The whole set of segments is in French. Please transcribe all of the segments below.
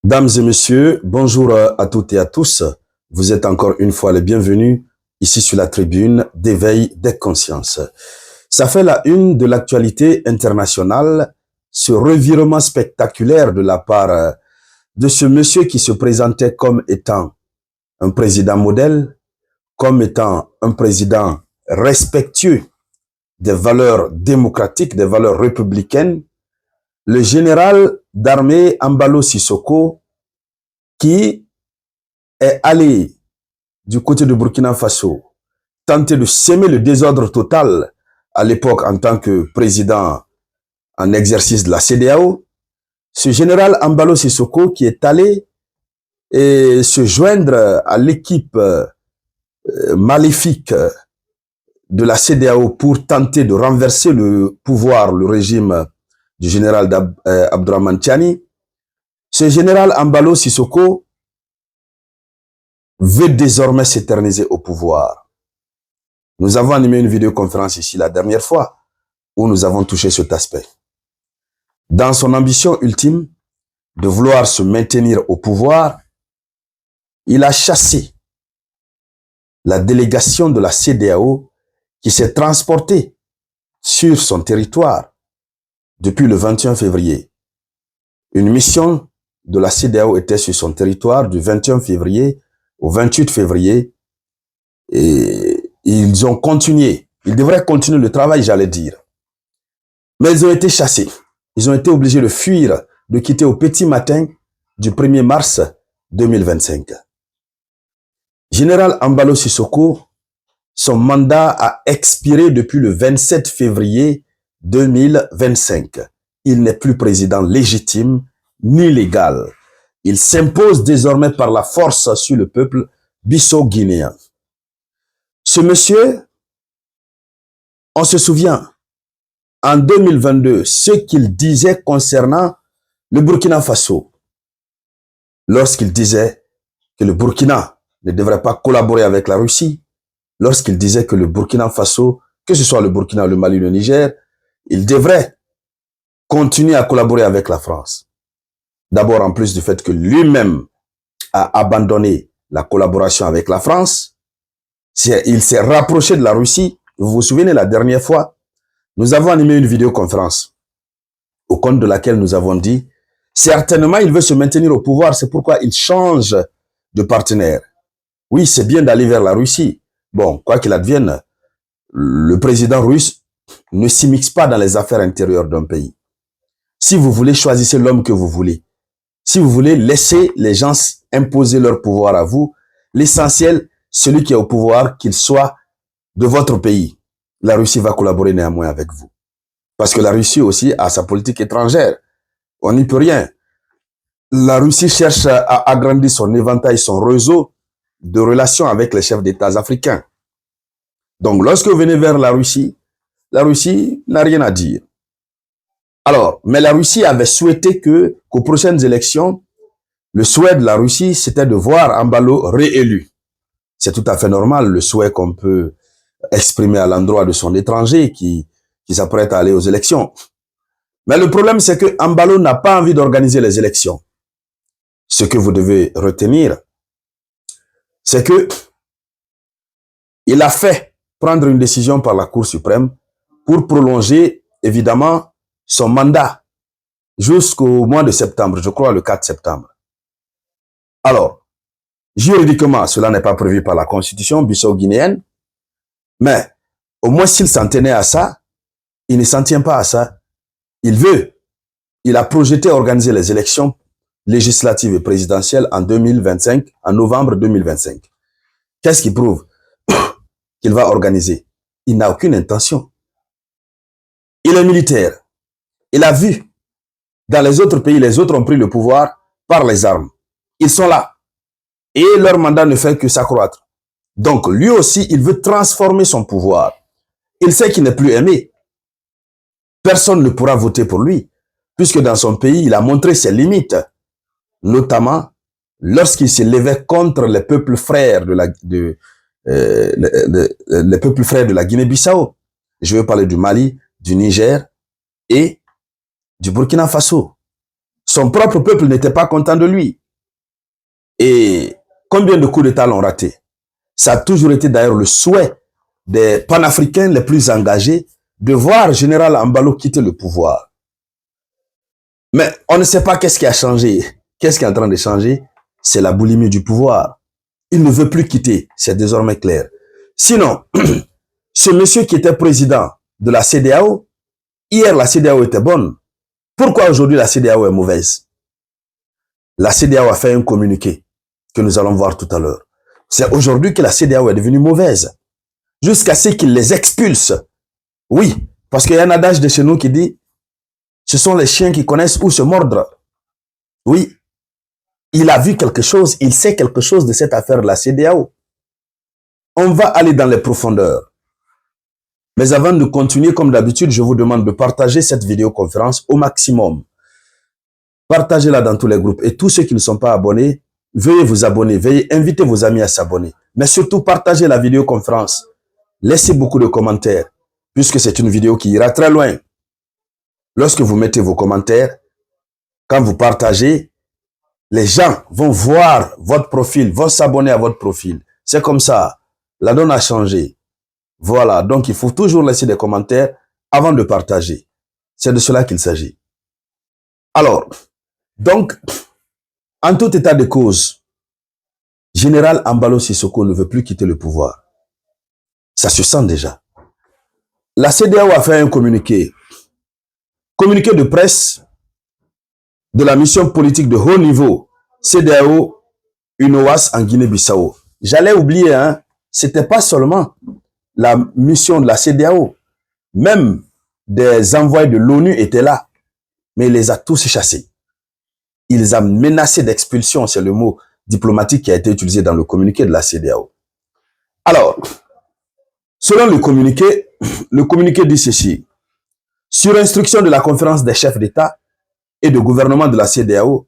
Dames et messieurs, bonjour à toutes et à tous. Vous êtes encore une fois les bienvenus ici sur la tribune d'éveil des consciences. Ça fait la une de l'actualité internationale, ce revirement spectaculaire de la part de ce monsieur qui se présentait comme étant un président modèle, comme étant un président respectueux des valeurs démocratiques, des valeurs républicaines, le général d'armée Embalo Sissoko, qui est allé du côté de Burkina Faso tenter de semer le désordre total à l'époque en tant que président en exercice de la CEDEAO, ce général Embalo Sissoko qui est allé se joindre à l'équipe maléfique de la CEDEAO pour tenter de renverser le pouvoir, le régime du général Abdourahmane Tiani. Ce général Embalo Sissoko veut désormais s'éterniser au pouvoir. Nous avons animé une vidéoconférence ici la dernière fois où nous avons touché cet aspect. Dans son ambition ultime de vouloir se maintenir au pouvoir, il a chassé la délégation de la CEDEAO qui s'est transportée sur son territoire depuis le 21 février. Une mission de la CEDEAO était sur son territoire du 21 février au 28 février et ils ont continué. Ils devraient continuer le travail, j'allais dire. Mais ils ont été chassés. Ils ont été obligés de fuir, de quitter au petit matin du 1er mars 2025. Général Embalo Sissoko, son mandat a expiré depuis le 27 février 2025. Il n'est plus président légitime ni légal. Il s'impose désormais par la force sur le peuple bissau-guinéen. Ce monsieur, on se souvient, en 2022, ce qu'il disait concernant le Burkina Faso, lorsqu'il disait que le Burkina ne devrait pas collaborer avec la Russie, lorsqu'il disait que le Burkina Faso, que ce soit le Burkina, le Mali, le Niger, il devrait continuer à collaborer avec la France. D'abord, en plus du fait que lui-même a abandonné la collaboration avec la France, il s'est rapproché de la Russie. Vous vous souvenez, la dernière fois, nous avons animé une vidéoconférence au compte de laquelle nous avons dit certainement il veut se maintenir au pouvoir, c'est pourquoi il change de partenaire. Oui, c'est bien d'aller vers la Russie. Bon, quoi qu'il advienne, le président russe ne s'immisce pas dans les affaires intérieures d'un pays. Si vous voulez, choisissez l'homme que vous voulez. Si vous voulez, laissez les gens imposer leur pouvoir à vous. L'essentiel, celui qui est au pouvoir, qu'il soit de votre pays. La Russie va collaborer néanmoins avec vous. Parce que la Russie aussi a sa politique étrangère. On n'y peut rien. La Russie cherche à agrandir son éventail, son réseau de relations avec les chefs d'État africains. Donc, lorsque vous venez vers la Russie n'a rien à dire. Alors, mais la Russie avait souhaité qu'aux prochaines élections, le souhait de la Russie, c'était de voir Embalo réélu. C'est tout à fait normal, le souhait qu'on peut exprimer à l'endroit de son étranger qui s'apprête à aller aux élections. Mais le problème, c'est que Embalo n'a pas envie d'organiser les élections. Ce que vous devez retenir, c'est que il a fait prendre une décision par la Cour suprême pour prolonger, évidemment, son mandat jusqu'au mois de septembre, je crois le 4 septembre. Alors, juridiquement, cela n'est pas prévu par la Constitution bissau-guinéenne, mais au moins s'il s'en tenait à ça, il ne s'en tient pas à ça. Il a projeté organiser les élections législatives et présidentielles en 2025, en novembre 2025. Qu'est-ce qui prouve qu'il va organiser? Il n'a aucune intention. Il est militaire. Il a vu, dans les autres pays, les autres ont pris le pouvoir par les armes. Ils sont là. Et leur mandat ne fait que s'accroître. Donc, lui aussi, il veut transformer son pouvoir. Il sait qu'il n'est plus aimé. Personne ne pourra voter pour lui, puisque dans son pays, il a montré ses limites, notamment lorsqu'il s'est levé contre les peuples frères les peuples frères de la Guinée-Bissau. Je veux parler du Mali, du Niger et du Burkina Faso. Son propre peuple n'était pas content de lui. Et combien de coups d'État l'ont raté? Ça a toujours été d'ailleurs le souhait des panafricains les plus engagés de voir Général Ambalo quitter le pouvoir. Mais on ne sait pas qu'est-ce qui a changé. Qu'est-ce qui est en train de changer? C'est la boulimie du pouvoir. Il ne veut plus quitter, c'est désormais clair. Sinon, ce monsieur qui était président de la CEDEAO, hier la CEDEAO était bonne. Pourquoi aujourd'hui la CEDEAO est mauvaise? La CEDEAO a fait un communiqué que nous allons voir tout à l'heure. C'est aujourd'hui que la CEDEAO est devenue mauvaise. Jusqu'à ce qu'il les expulse. Oui, parce qu'il y a un adage de chez nous qui dit ce sont les chiens qui connaissent où se mordre. Oui, il a vu quelque chose, il sait quelque chose de cette affaire de la CEDEAO. On va aller dans les profondeurs. Mais avant de continuer, comme d'habitude, je vous demande de partager cette vidéoconférence au maximum. Partagez-la dans tous les groupes. Et tous ceux qui ne sont pas abonnés, veuillez vous abonner, veuillez inviter vos amis à s'abonner. Mais surtout, partagez la vidéoconférence. Laissez beaucoup de commentaires, puisque c'est une vidéo qui ira très loin. Lorsque vous mettez vos commentaires, quand vous partagez, les gens vont voir votre profil, vont s'abonner à votre profil. C'est comme ça. La donne a changé. Voilà. Donc, il faut toujours laisser des commentaires avant de partager. C'est de cela qu'il s'agit. Alors, donc, en tout état de cause, Général Ambalo Sissoko ne veut plus quitter le pouvoir. Ça se sent déjà. La CEDEAO a fait un communiqué. Communiqué de presse de la mission politique de haut niveau CEDEAO UNOAS en Guinée-Bissau. J'allais oublier, hein, c'était pas seulement la mission de la CEDEAO, même des envoyés de l'ONU étaient là, mais il les a tous chassés. Il les a menacés d'expulsion, c'est le mot diplomatique qui a été utilisé dans le communiqué de la CEDEAO. Alors, selon le communiqué dit ceci. Sur instruction de la conférence des chefs d'État et de gouvernement de la CEDEAO,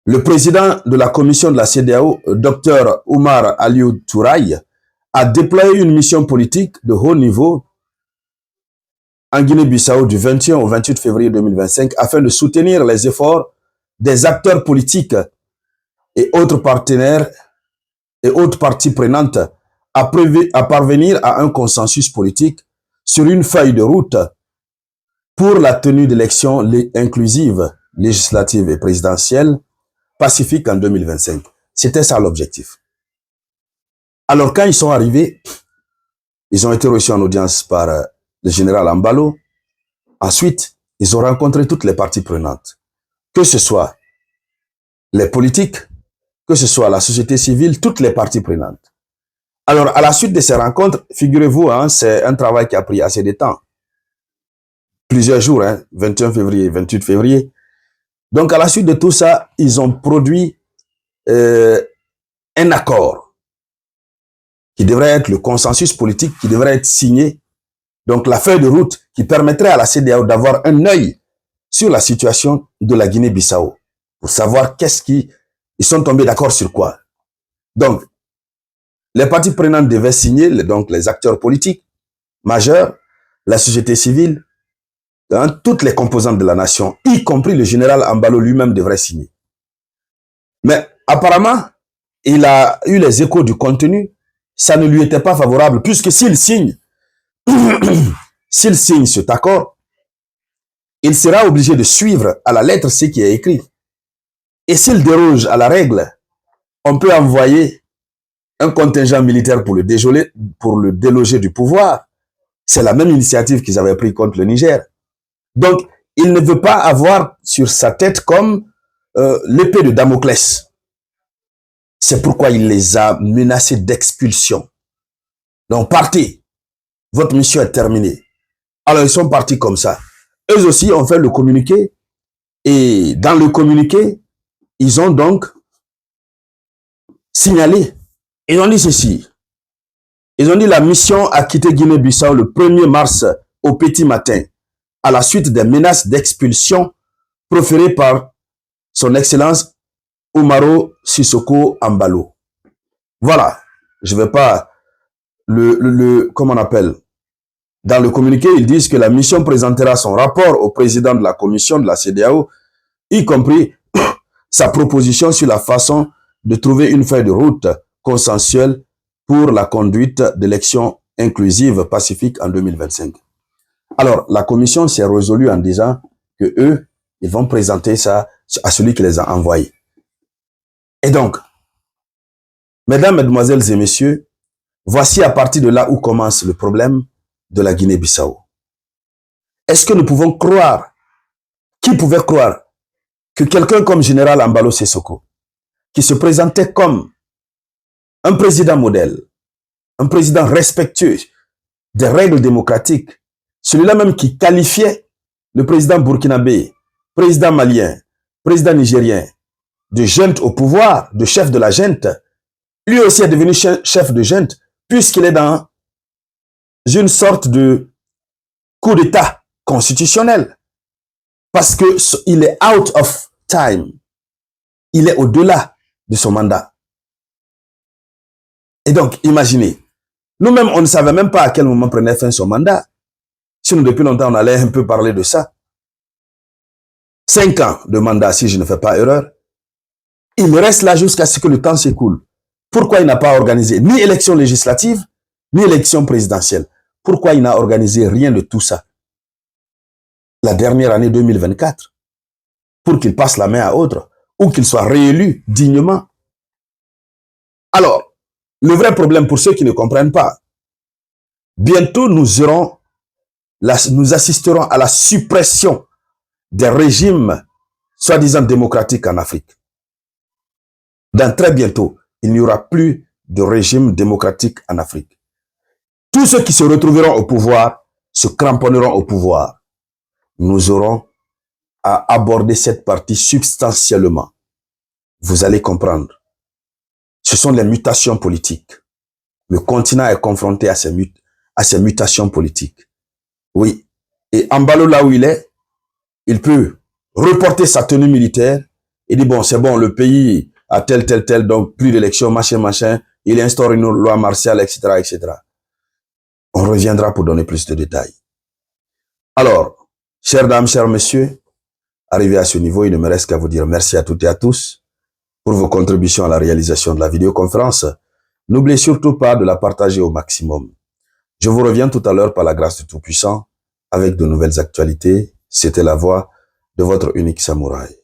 le président de la commission de la CEDEAO, Dr Oumar Aliou Touraï, a déployé une mission politique de haut niveau en Guinée-Bissau du 21 au 28 février 2025 afin de soutenir les efforts des acteurs politiques et autres partenaires et autres parties prenantes à parvenir à un consensus politique sur une feuille de route pour la tenue d'élections inclusives, législatives et présidentielles pacifiques en 2025. C'était ça l'objectif. Alors quand ils sont arrivés, ils ont été reçus en audience par le général Ambalo. Ensuite, ils ont rencontré toutes les parties prenantes, que ce soit les politiques, que ce soit la société civile, toutes les parties prenantes. Alors, à la suite de ces rencontres, figurez-vous, hein, c'est un travail qui a pris assez de temps. Plusieurs jours, hein, 21 février, 28 février. Donc, à la suite de tout ça, ils ont produit un accord qui devrait être le consensus politique qui devrait être signé. Donc, la feuille de route qui permettrait à la CEDEAO d'avoir un œil sur la situation de la Guinée-Bissau pour savoir ils sont tombés d'accord sur quoi. Donc, les parties prenantes devaient signer, donc les acteurs politiques majeurs, la société civile, hein, toutes les composantes de la nation, y compris le général Ambalo lui-même devrait signer. Mais apparemment, il a eu les échos du contenu, ça ne lui était pas favorable, puisque s'il signe, cet accord, il sera obligé de suivre à la lettre ce qui est écrit. Et s'il déroge à la règle, on peut envoyer un contingent militaire pour le déloger du pouvoir. C'est la même initiative qu'ils avaient prise contre le Niger. Donc, il ne veut pas avoir sur sa tête comme l'épée de Damoclès. C'est pourquoi il les a menacés d'expulsion. Donc, partez. Votre mission est terminée. Alors, ils sont partis comme ça. Eux aussi ont fait le communiqué. Et dans le communiqué, ils ont donc signalé. Ils ont dit ceci. Ils ont dit la mission a quitté Guinée-Bissau le 1er mars au petit matin, à la suite des menaces d'expulsion proférées par son Excellence Umaro Sissoko Ambalo. Voilà. Je ne vais pas comment on appelle. Dans le communiqué, ils disent que la mission présentera son rapport au président de la commission de la CEDEAO y compris sa proposition sur la façon de trouver une feuille de route consensuelle pour la conduite d'élections inclusives pacifiques en 2025. Alors, la commission s'est résolue en disant que eux, ils vont présenter ça à celui qui les a envoyés. Et donc, mesdames, mesdemoiselles et messieurs, voici à partir de là où commence le problème de la Guinée-Bissau. Est-ce que nous pouvons croire, qui pouvait croire que quelqu'un comme Général Embalo Sissoko, qui se présentait comme un président modèle, un président respectueux des règles démocratiques, celui-là même qui qualifiait le président burkinabé, président malien, président nigérien, de junte au pouvoir, de chef de la junte, lui aussi est devenu chef de junte, puisqu'il est dans une sorte de coup d'État constitutionnel. Parce qu'il est out of time. Il est au-delà de son mandat. Et donc, imaginez, nous-mêmes, on ne savait même pas à quel moment prenait fin son mandat. Sinon, depuis longtemps, on allait un peu parler de ça. 5 ans de mandat, si je ne fais pas erreur. Il reste là jusqu'à ce que le temps s'écoule. Pourquoi il n'a pas organisé ni élection législative, ni élection présidentielle? Pourquoi il n'a organisé rien de tout ça? La dernière année 2024, pour qu'il passe la main à autre, ou qu'il soit réélu dignement. Alors, le vrai problème pour ceux qui ne comprennent pas, bientôt nous assisterons à la suppression des régimes soi-disant démocratiques en Afrique. Dans très bientôt, il n'y aura plus de régime démocratique en Afrique. Tous ceux qui se retrouveront au pouvoir se cramponneront au pouvoir. Nous aurons à aborder cette partie substantiellement. Vous allez comprendre. Ce sont les mutations politiques. Le continent est confronté à ces mutations politiques. Oui. Et Embalo, là où il est, il peut reporter sa tenue militaire et dire, bon, c'est bon, le pays a tel, donc plus d'élections, machin, il instaure une loi martiale, etc., etc. On reviendra pour donner plus de détails. Alors, chères dames, chers messieurs, arrivé à ce niveau, il ne me reste qu'à vous dire merci à toutes et à tous pour vos contributions à la réalisation de la vidéoconférence. N'oubliez surtout pas de la partager au maximum. Je vous reviens tout à l'heure par la grâce du Tout-Puissant avec de nouvelles actualités. C'était la voix de votre unique samouraï.